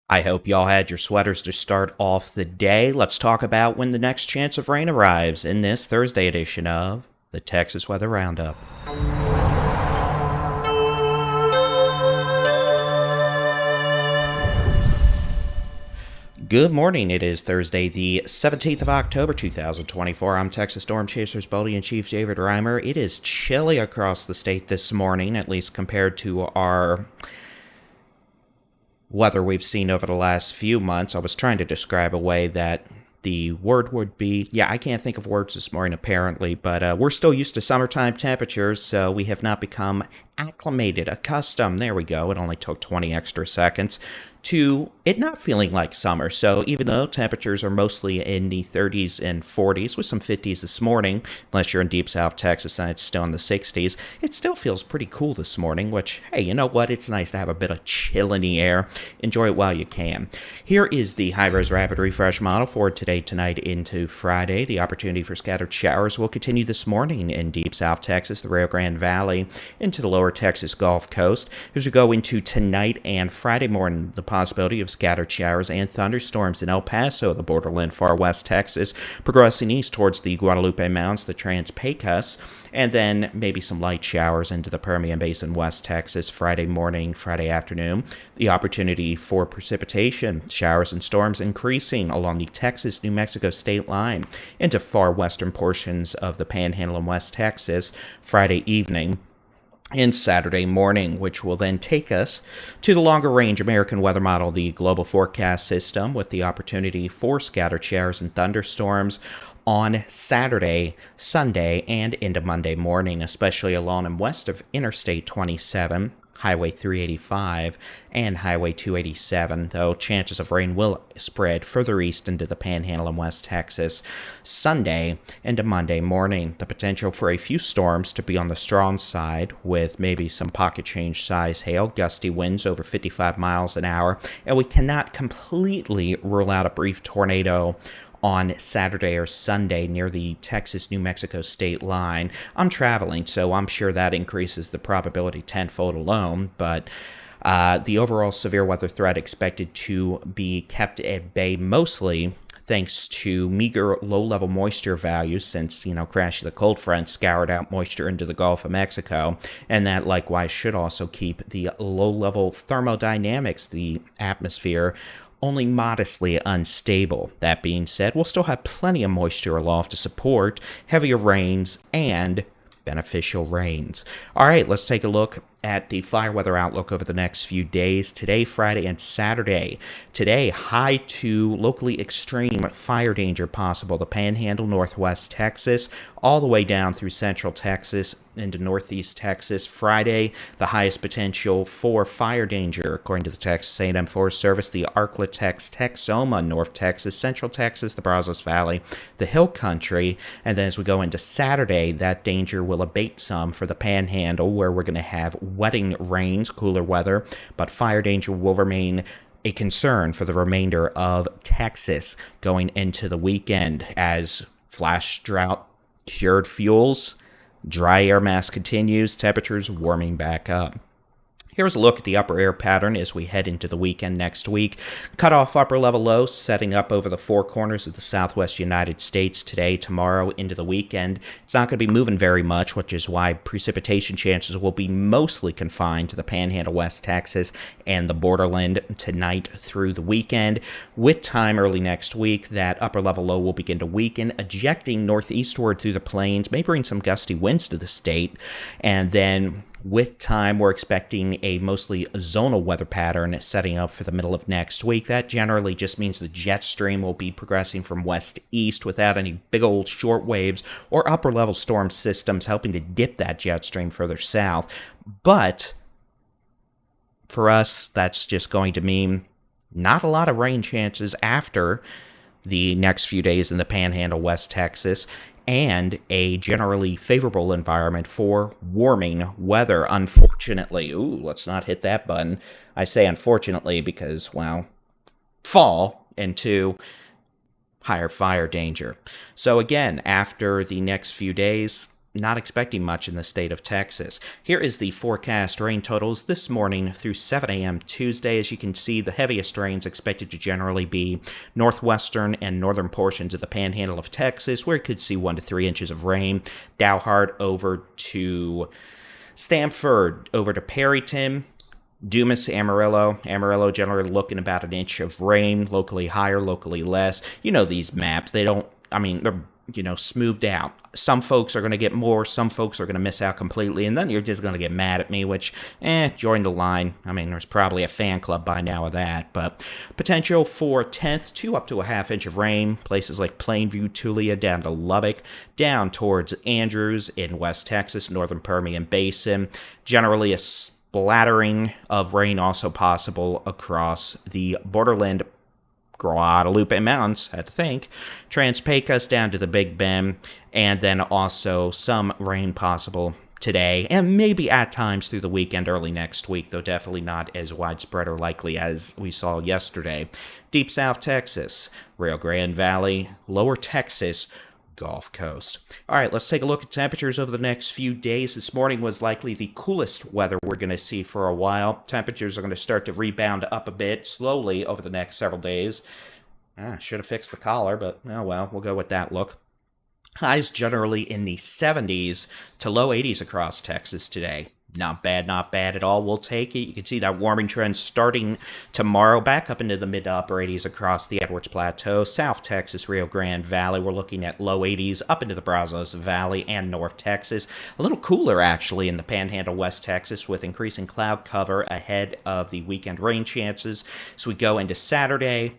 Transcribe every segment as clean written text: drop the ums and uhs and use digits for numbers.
I hope y'all had your sweaters to start off the day. Let's talk about when the next chance of rain arrives in this Thursday edition of the Texas Weather Roundup. Good morning. It is Thursday, the 17th of October, 2024. I'm Texas Storm Chasers Bully and Chief David Reimer. It is chilly across the state this morning, at least compared to our weather we've seen over the last few months. I was trying to describe a way that the word would be, I can't think of words this morning apparently, but we're still used to summertime temperatures, so we have not become acclimated, accustomed, there we go, it only took 20 extra seconds, to it not feeling like summer. So even though temperatures are mostly in the 30s and 40s with some 50s this morning, unless you're in deep South Texas and it's still in the 60s, it still feels pretty cool this morning, which, hey, you know what? It's nice to have a bit of chill in the air. Enjoy it while you can. Here is the high-res rapid refresh model for today, tonight into Friday. The opportunity for scattered showers will continue this morning in deep South Texas, the Rio Grande Valley, into the lower Texas Gulf Coast. As we go into tonight and Friday morning, the possibility of scattered showers and thunderstorms in El Paso, the Borderland, far west Texas, progressing east towards the Guadalupe Mountains, the Trans-Pecos, and then maybe some light showers into the Permian Basin, west Texas, Friday morning, Friday afternoon. The opportunity for precipitation, showers and storms increasing along the Texas-New Mexico state line into far western portions of the Panhandle and West Texas Friday evening and Saturday morning, which will then take us to the longer range American weather model, the global forecast system, with the opportunity for scattered showers and thunderstorms on Saturday, Sunday, and into Monday morning, especially along and west of Interstate 27, Highway 385, and Highway 287, though chances of rain will spread further east into the Panhandle and West Texas Sunday into Monday morning. The potential for a few storms to be on the strong side, with maybe some pocket change size hail, gusty winds over 55 miles an hour, and we cannot completely rule out a brief tornado on Saturday or Sunday near the Texas-New Mexico state line. I'm traveling, so I'm sure that increases the probability tenfold alone, but the overall severe weather threat expected to be kept at bay mostly thanks to meager low-level moisture values since, crash of the cold front scoured out moisture into the Gulf of Mexico, and that likewise should also keep the low-level thermodynamics, the atmosphere, only modestly unstable. That being said, we'll still have plenty of moisture aloft to support heavier rains and beneficial rains. All right, let's take a look at the fire weather outlook over the next few days. Today, Friday, and Saturday. Today, high to locally extreme fire danger possible. The Panhandle, northwest Texas, all the way down through central Texas into northeast Texas. Friday, the highest potential for fire danger, according to the Texas A&M Forest Service, the Arklatex, Texoma, North Texas, Central Texas, the Brazos Valley, the Hill Country, and then as we go into Saturday, that danger will abate some for the Panhandle, where we're going to have wetting rains, cooler weather, but fire danger will remain a concern for the remainder of Texas going into the weekend as flash drought cured fuels, dry air mass continues, temperatures warming back up. Here's a look at the upper air pattern as we head into the weekend next week. Cut off upper level low setting up over the four corners of the southwest United States today, tomorrow, into the weekend. It's not going to be moving very much, which is why precipitation chances will be mostly confined to the Panhandle, West Texas, and the Borderland tonight through the weekend. With time early next week, that upper level low will begin to weaken, ejecting northeastward through the plains, may bring some gusty winds to the state, and then with time, we're expecting a mostly zonal weather pattern setting up for the middle of next week. That generally just means the jet stream will be progressing from west to east without any big old short waves or upper level storm systems helping to dip that jet stream further south. But for us, that's just going to mean not a lot of rain chances after the next few days in the Panhandle, West Texas, and a generally favorable environment for warming weather, unfortunately. Ooh, let's not hit that button. I say unfortunately because, well, fall into higher fire danger. So again, after the next few days, not expecting much in the state of Texas. Here is the forecast rain totals this morning through 7 a.m. Tuesday. As you can see, the heaviest rains expected to generally be northwestern and northern portions of the Panhandle of Texas, where you could see 1 to 3 inches of rain. Dalhart over to Stamford, over to Perryton. Dumas, Amarillo generally looking about an inch of rain, locally higher, locally less. You know these maps, they're smoothed out. Some folks are going to get more, some folks are going to miss out completely, and then you're just going to get mad at me, which, join the line. I mean, there's probably a fan club by now of that, but potential for 1/10 to up to a half inch of rain, places like Plainview, Tulia, down to Lubbock, down towards Andrews in West Texas, northern Permian Basin. Generally a splattering of rain also possible across the Borderland, Guadalupe Mountains, I had to think, Trans-Pecos down to the Big Bend, and then also some rain possible today, and maybe at times through the weekend, early next week, though definitely not as widespread or likely as we saw yesterday. Deep South Texas, Rio Grande Valley, Lower Texas, Gulf Coast. All right, let's take a look at temperatures over the next few days. This morning was likely the coolest weather we're going to see for a while. Temperatures are going to start to rebound up a bit slowly over the next several days. Should have fixed the collar, but oh well, we'll go with that look. Highs generally in the 70s to low 80s across Texas today. Not bad at all. We'll take it. You can see that warming trend starting tomorrow, back up into the mid to upper 80s across the Edwards Plateau. South Texas, Rio Grande Valley, we're looking at low 80s up into the Brazos Valley and North Texas. A little cooler, actually, in the Panhandle, West Texas, with increasing cloud cover ahead of the weekend rain chances. So we go into Saturday.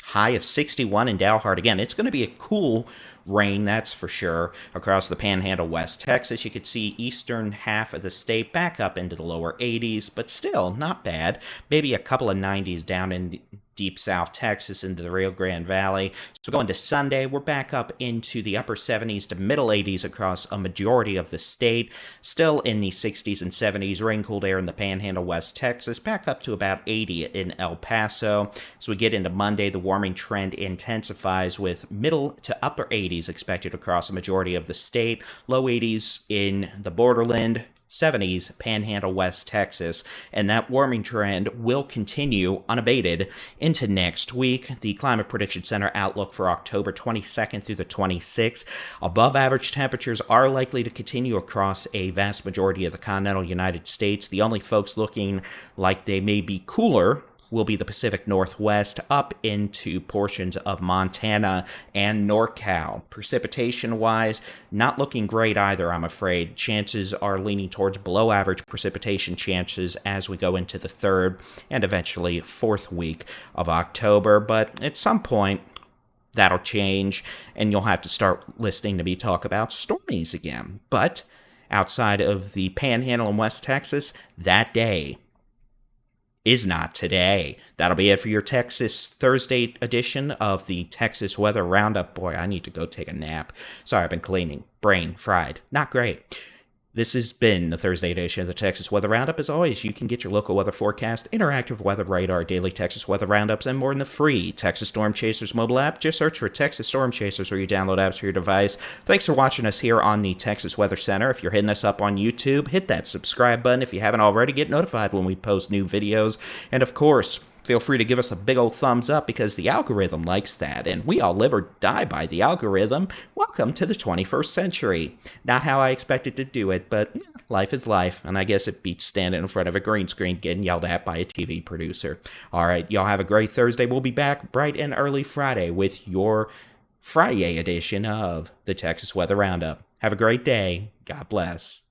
High of 61 in Dalhart. Again, it's going to be a cool rain, that's for sure, across the Panhandle, West Texas. You could see eastern half of the state back up into the lower 80s, but still not bad. Maybe a couple of 90s down in deep South Texas into the Rio Grande Valley. So going to Sunday, we're back up into the upper 70s to middle 80s across a majority of the state. Still in the 60s and 70s, rain-cooled air in the Panhandle, West Texas, back up to about 80 in El Paso. As we get into Monday, the warming trend intensifies with middle to upper 80s expected across a majority of the state. Low 80s in the Borderland, 70s, Panhandle, West Texas, and that warming trend will continue unabated into next week. The Climate Prediction Center outlook for October 22nd through the 26th. Above average temperatures are likely to continue across a vast majority of the continental United States. The only folks looking like they may be cooler will be the Pacific Northwest up into portions of Montana and NorCal. Precipitation-wise, not looking great either, I'm afraid. Chances are leaning towards below-average precipitation chances as we go into the third and eventually fourth week of October. But at some point, that'll change, and you'll have to start listening to me talk about stormies again. But outside of the Panhandle in West Texas, that day is not today. That'll be it for your Texas Thursday edition of the Texas Weather Roundup. Boy, I need to go take a nap. Sorry, I've been cleaning. Brain fried. Not great. This has been the Thursday edition of the Texas Weather Roundup. As always, you can get your local weather forecast, interactive weather radar, daily Texas weather roundups, and more in the free Texas Storm Chasers mobile app. Just search for Texas Storm Chasers where you download apps for your device. Thanks for watching us here on the Texas Weather Center. If you're hitting us up on YouTube, hit that subscribe button. If you haven't already, get notified when we post new videos. And of course, feel free to give us a big old thumbs up because the algorithm likes that, and we all live or die by the algorithm. Welcome to the 21st century. Not how I expected to do it, but life is life, and I guess it beats standing in front of a green screen getting yelled at by a TV producer. All right, y'all have a great Thursday. We'll be back bright and early Friday with your Friday edition of the Texas Weather Roundup. Have a great day. God bless.